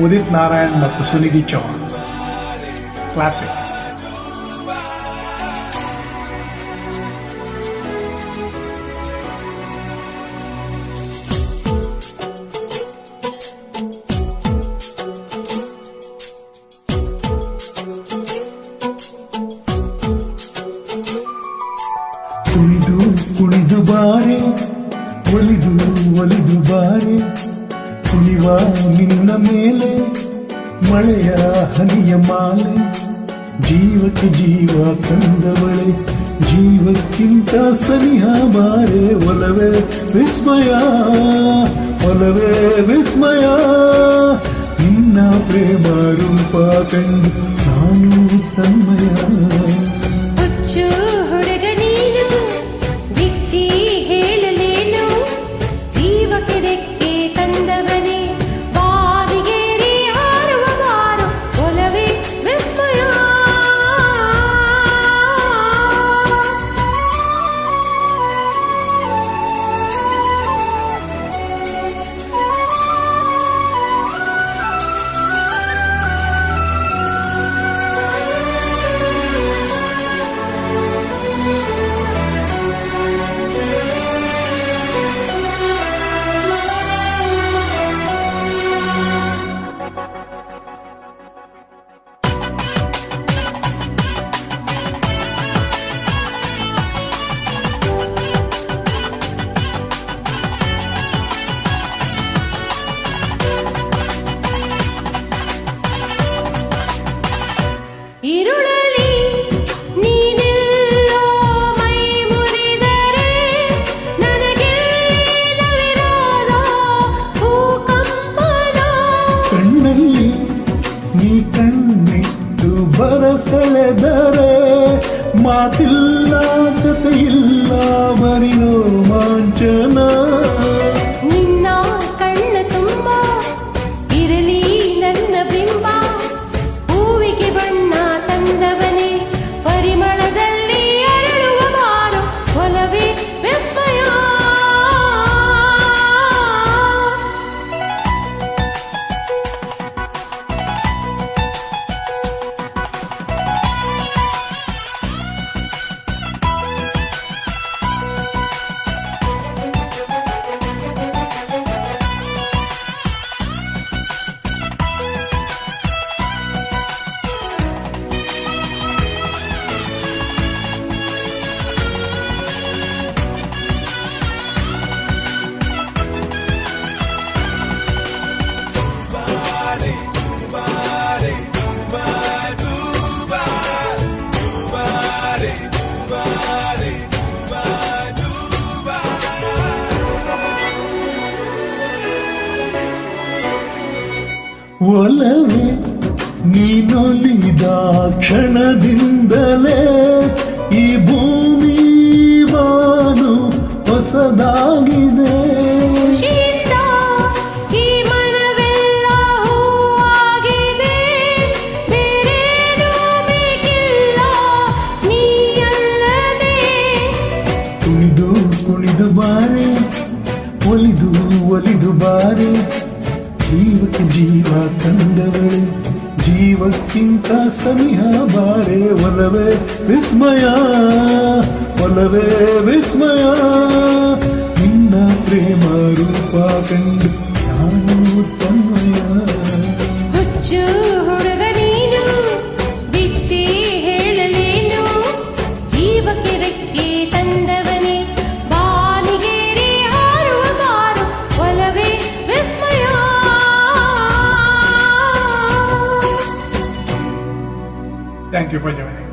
ಉದಿತ್ ನಾರಾಯಣ್ ಮತ್ತು ಸುನಿಧಿ ಚೌಹಾಣ್ ಕ್ಲಾಸಿಕ್. ಕುಣಿದು ಕುಣಿದು ಬಾರೆ, ಒಲಿದು ಒಲಿದು ಬಾರೆ, ಕುಣಿವ ನಿನ್ನ ಮೇಲೆ ಮಳೆಯ ಹನಿಯ ಮಾಲೆ. ಜೀವಕ್ಕೆ ಜೀವ ತಂದವಳೆ, ಜೀವಕ್ಕಿಂತ ಸನಿಹ ಬಾರೆ. ಒಲವೇ ವಿಸ್ಮಯ, ಒಲವೇ ವಿಸ್ಮಯ, ನಿನ್ನ ಪ್ರೇಮ ರೂಪ ಕಂಡು ನಾನು ತನ್ಮಯ. ഇരുളലി ನೀನೆಲ್ಲೋ ಮೈ ಮುರಿದರೆ ನನಗೇನವಿರೋದ ಭೂಕಂಪನ. ಕಣ್ಣಲ್ಲಿ ನೀ ಕಣ್ಣಿಟ್ಟು ಬರಸೆಳೆದರೆ ಮಾತಿಲ್ಲ ಕಥೆಯಿಲ್ಲ ಬರಿ ರೋಮಾಂಚನ. ನಿನ್ನ ಕಣ್ಣ ತುಂಬ ಇರಲಿ ನನ್ನ ಬಿಂಬ, ಹೂವಿಗೆ ಬಣ್ಣ ತಂದವನೇ ಪರಿಮಳದಲ್ಲಿ ಅರಳುವ ಬಾರು. ಒಲವೇ ವಿಸ್ಮಯ. ಒಲವೇ ನೀನೊಲಿದ ಕ್ಷಣದಿಂದಲೇ ಈ ಭೂಮಿ ಬಾನು ಹೊಸದಾಗಿದೆ. ಖುಷಿಯಿಂದ ಈ ಮನವೆಲ್ಲ ಹೂವಾಗಿದೆ, ಬೇರೇನೂ ಬೇಕಿಲ್ಲ ನೀಯಲ್ಲದೆ. ಕುಣಿದು ಕುಣಿದು ಬಾರೆ, ಒಲಿದು ಒಲಿದು ಬಾರೆ, ಜೀವಕ್ಕೆ ಜೀವ ತಂದವಳೆ, ಜೀವಕ್ಕಿಂತ ಸನಿಹ ಬಾರೆ. ಒಲವೇ ವಿಸ್ಮಯ, ಒಲವೇ ವಿಸ್ಮಯ, ನಿನ್ನ ಪ್ರೇಮ ರೂಪ ಕಂಡು ನಾನು ತನ್ಮಯ. ಹುಚ್ಚು ಹುಡುಗ ನೀನು, ಬಿಚ್ಚಿ ಹೇಳಲೇನು, ಜೀವಕ್ಕೆ ರೆಕ್ಕೆ ತಂದವನೇ ಬಾನಿಗೇರಿ ಹಾರುವ ಬಾರು. ಒಲವೇ ವಿಸ್ಮಯ. Thank you for joining.